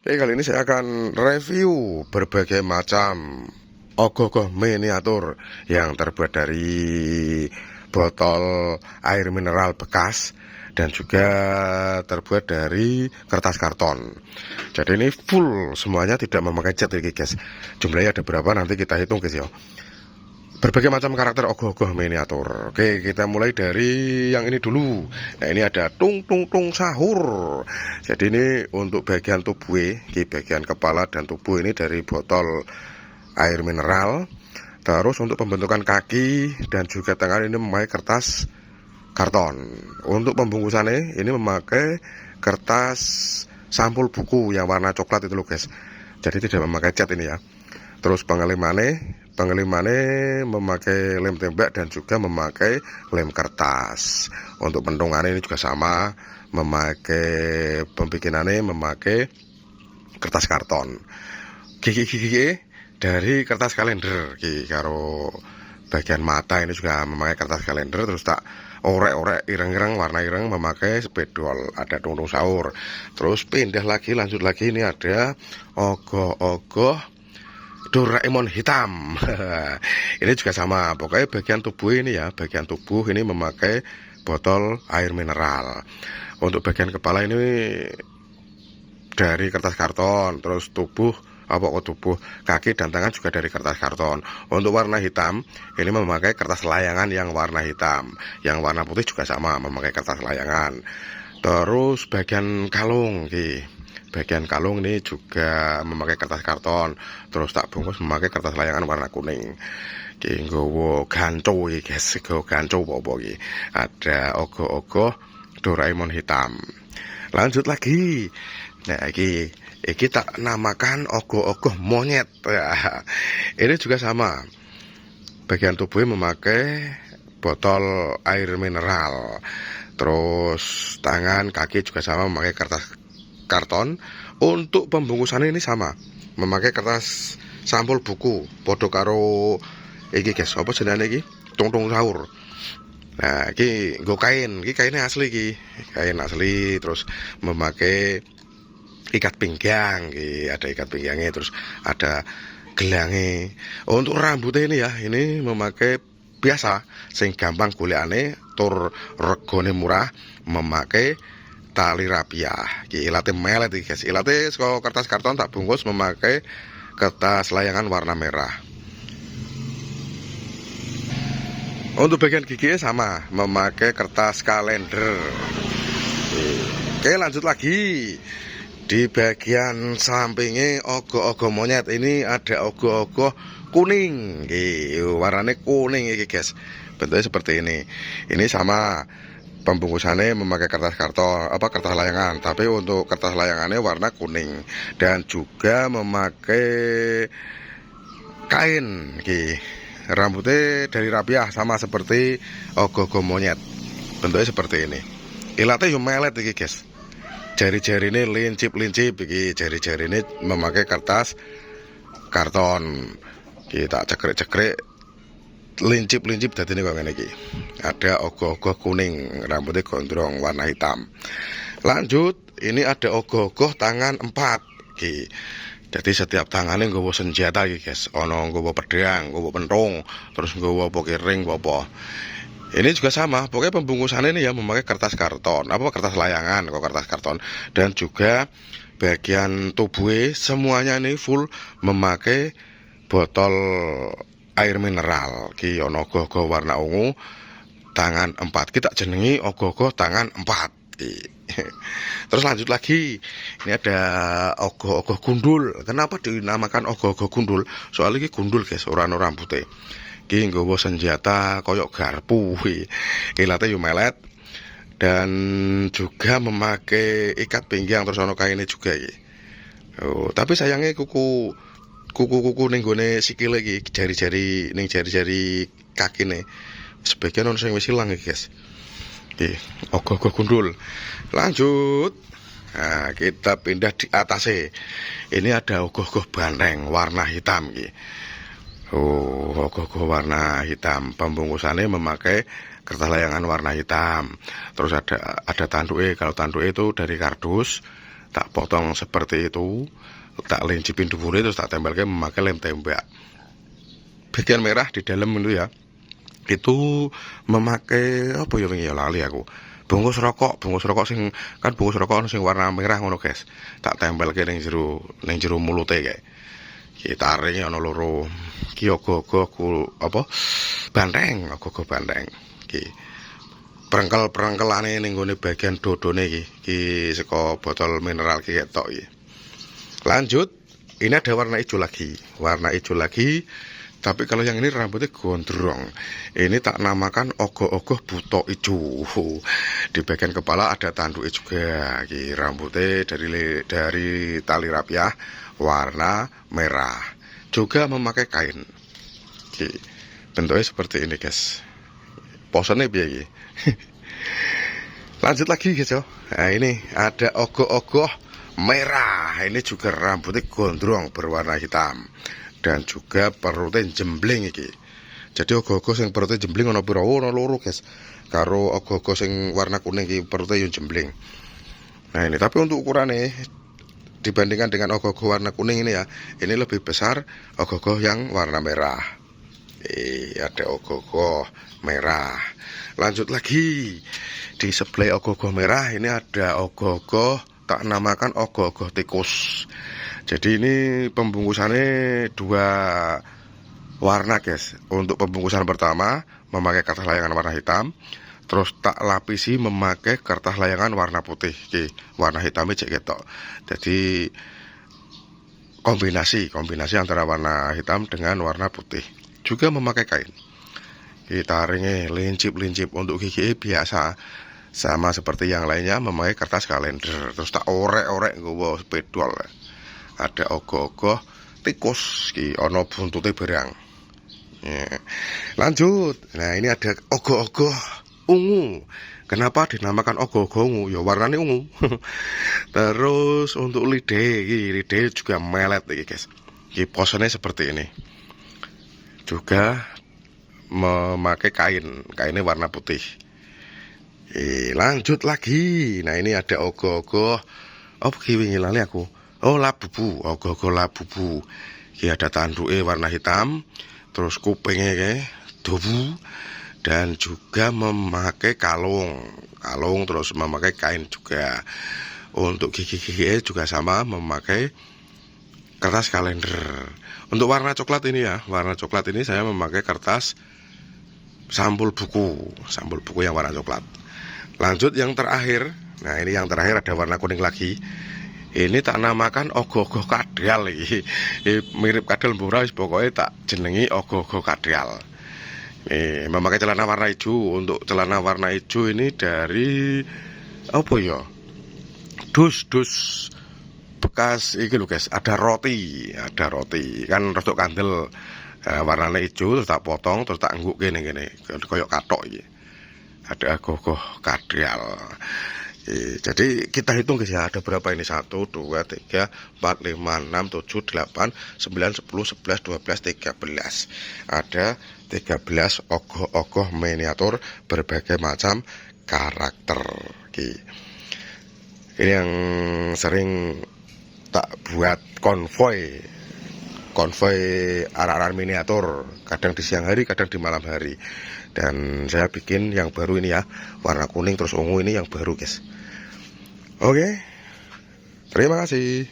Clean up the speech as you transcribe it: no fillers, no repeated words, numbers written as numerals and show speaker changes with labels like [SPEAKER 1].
[SPEAKER 1] Oke, kali ini saya akan review berbagai macam ogoh-ogoh miniatur yang terbuat dari botol air mineral bekas dan juga terbuat dari kertas karton. Jadi ini full semuanya, tidak memakai cat ya guys. Jumlahnya ada berapa nanti kita hitung guys ya. Berbagai macam karakter ogoh-ogoh miniatur. Oke, kita mulai dari yang ini dulu. Nah, ini ada tung tung tung sahur. Jadi ini untuk bagian tubuh, bagian kepala dan tubuh ini dari botol air mineral. Terus untuk pembentukan kaki dan juga tangan ini memakai kertas karton. Untuk pembungkusannya ini memakai kertas sampul buku yang warna coklat itu loh guys. Jadi tidak memakai cat ini ya. Terus pengelimannya memakai lem tembak dan juga memakai lem kertas. Untuk pentungannya ini juga sama, memakai pembikinannya memakai kertas karton. Gigi dari kertas kalender, karo bagian mata ini juga memakai kertas kalender. Terus tak orek-orek ireng-ireng warna ireng memakai spidol, ada tung-tung sahur. Terus pindah lagi, lanjut lagi, ini ada ogoh-ogoh Doraemon hitam. Ini juga sama, pokoknya bagian tubuh ini ya, bagian tubuh ini memakai botol air mineral. Untuk bagian kepala ini dari kertas karton. Terus tubuh kaki dan tangan juga dari kertas karton. Untuk warna hitam ini memakai kertas layangan yang warna hitam. Yang warna putih juga sama, memakai kertas layangan. Terus bagian kalung ini juga memakai kertas karton. Terus tak bungkus memakai kertas layangan warna kuning. Nggowo ganco guys, ganco bobo iki. Ada ogoh-ogoh Doraemon hitam. Lanjut lagi. Nah, iki tak namakan ogoh-ogoh monyet. Ini juga sama. Bagian tubuhnya memakai botol air mineral. Terus tangan, kaki juga sama memakai kertas karton. Untuk pembungkusan ini sama, memakai kertas sampul buku, podo karo iki guys, apa jenenge iki? Tung-tung sahur. Nah, iki nggo kain, iki kainnya asli iki. Kain asli, terus memakai ikat pinggang, ada ikat pinggangnya, terus ada gelangnya. Untuk rambutnya ini ya, ini memakai biasa, sing gampang golekane, tur regone murah, memakai tali rapiah. Ilate melet iki guys. Ilate saka kertas karton tak bungkus memakai kertas layangan warna merah. Untuk bagian gigi sama, memakai kertas kalender. Oke, lanjut lagi. Di bagian sampingnya ogoh-ogoh monyet ini ada ogoh-ogoh kuning. Warnanya kuning iki guys. Bentuknya seperti ini. Ini sama, pembungkusannya memakai kertas karton, kertas layangan, tapi untuk kertas layangannya warna kuning dan juga memakai kain. Rambutnya dari rapiah, sama seperti ogoh-ogoh monyet. Bentuknya seperti ini. Ilatnya yo melet iki guys. Jari-jari ini lincip-lincip iki, jari-jari ini memakai kertas karton. Kita cekrek-cekrek lincip-lincip dadi ini kok ngene iki. Ada ogoh-ogoh kuning, rambutnya gondrong warna hitam. Lanjut, ini ada ogoh-ogoh tangan 4. Jadi setiap tangannya nggawa senjata iki guys. Ono nggawa pedang, nggawa pentung, terus nggawa ring apa. Ini juga sama, pokoknya pembungkusannya ini ya memakai kertas karton, kertas layangan, kertas karton, dan juga bagian tubuhnya semuanya ini full memakai botol air mineral. Ono ogoh-ogoh warna ungu tangan 4. Kita jenengi ogoh-ogoh tangan 4. Terus lanjut lagi. Ini ada ogoh-ogoh gundul. Kenapa dinamakan ogoh-ogoh gundul? Soalnya ini gundul guys, ora ono rambutnya. Iki nggawa senjata koyok garpu. Ilate yo melet dan juga memakai ikat pinggang, terus ono kainnya juga iki. Oh, tapi sayangnya kuku ning gone sikile iki, jari-jari ning jari-jari kakine sebagian ono sing wis ilang iki guys. Ogoh-ogoh gundul. Lanjut. Nah, kita pindah di atasnya. Ini ada ogoh-ogoh banteng warna hitam iki. Ogoh-ogoh warna hitam, pembungkusannya memakai kertas layangan warna hitam. Terus ada tanduknya. Kalau tanduknya itu dari kardus, tak potong seperti itu, tak lincipin dubure terus tak tempelke memakai lem tembak. Bagian merah di dalam itu ya, itu memakai apa ya wingi ya lali aku. Bungkus rokok sing kan bungkus rokok sing warna merah ngono guys. Tak tempelke ning jero mulute kae. Ki taringe ana loro. Ki ogo-ogo apa? Banteng, ogo-ogo banteng. Ki perengkel-perengkelane ning gone bagian dodone iki. Ki saka botol mineral ki ketok iki. Lanjut, ini ada warna hijau lagi. Warna hijau lagi. Tapi kalau yang ini rambutnya gondrong. Ini tak namakan ogoh-ogoh buto hijau. Di bagian kepala ada tanduknya juga. Ki rambutnya dari tali rapiah warna merah. Juga memakai kain. Ki bentuknya seperti ini guys. Posenya biar ki. Lanjut lagi guys yo. Nah ini ada ogoh-ogoh merah. Ini juga rambutnya gondrong berwarna hitam. Dan juga perutnya jembling iki. Jadi ogoh-ogoh sing perutnya jembling ana pira? Ana loro guys. Karo ogoh-ogoh sing warna kuning iki perutnya yo jembling. Nah ini tapi untuk ukurannya dibandingkan dengan ogoh-ogoh warna kuning ini ya, ini lebih besar ogoh-ogoh yang warna merah. Ada ogoh-ogoh merah. Lanjut lagi. Di sebelah ogoh-ogoh merah ini ada ogoh-ogoh tak namakan ogoh-ogoh tikus. Jadi ini pembungkusannya dua warna guys. Untuk pembungkusan pertama memakai kertas layangan warna hitam, terus tak lapisi memakai kertas layangan warna putih. Oke, warna hitamnya cek ketok. Jadi kombinasi antara warna hitam dengan warna putih. Juga memakai kain. Kita ringe lincip untuk gigi biasa. Sama seperti yang lainnya memakai kertas kalender. Terus tak orek-orek nggawa spidol. Ada ogoh-ogoh tikus ki ono buntute berang. Ya. Lanjut. Nah, ini ada ogoh-ogoh ungu. Kenapa dinamakan ogoh-ogoh ungu? Ya warnanya ungu. Terus untuk lidah juga melet iki, guys. Ki posenya seperti ini. Juga memakai kainnya warna putih. Lanjut lagi. Nah, ini ada ogoh-ogoh apa ki wingi lali aku. Oh, labubu, ogoh-ogoh labubu. Ki ada tanduknya warna hitam, terus kupingnya kayak dobu, dan juga memakai kalung, terus memakai kain juga. Untuk gigi-giginya juga sama memakai kertas kalender. Untuk warna coklat ini ya, saya memakai kertas sampul buku yang warna coklat. Lanjut yang terakhir. Nah, ini yang terakhir ada warna kuning lagi. Ini tak namakan ogoh-ogoh kadal iki. Mirip kadal murah pokoknya tak jenengi ogoh-ogoh kadal. Memakai celana warna hijau. Untuk celana warna hijau ini dari apa ya? Dus bekas iki lho guys, ada roti kan rodok kandel. Warnanya hijau terus tak potong terus tak ngguk gini koyok katok iki. Ada ogoh-ogoh kadal. Jadi kita hitung guys ya, ada berapa ini? 1, 2, 3, 4, 5, 6, 7, 8, 9, 10, 11, 12, 13. Ada 13 ogoh-ogoh miniatur berbagai macam karakter. Ini yang sering tak buat konvoy arah-arah miniatur, kadang di siang hari, kadang di malam hari. Dan saya bikin yang baru ini ya, warna kuning terus ungu ini yang baru guys. Oke, terima kasih.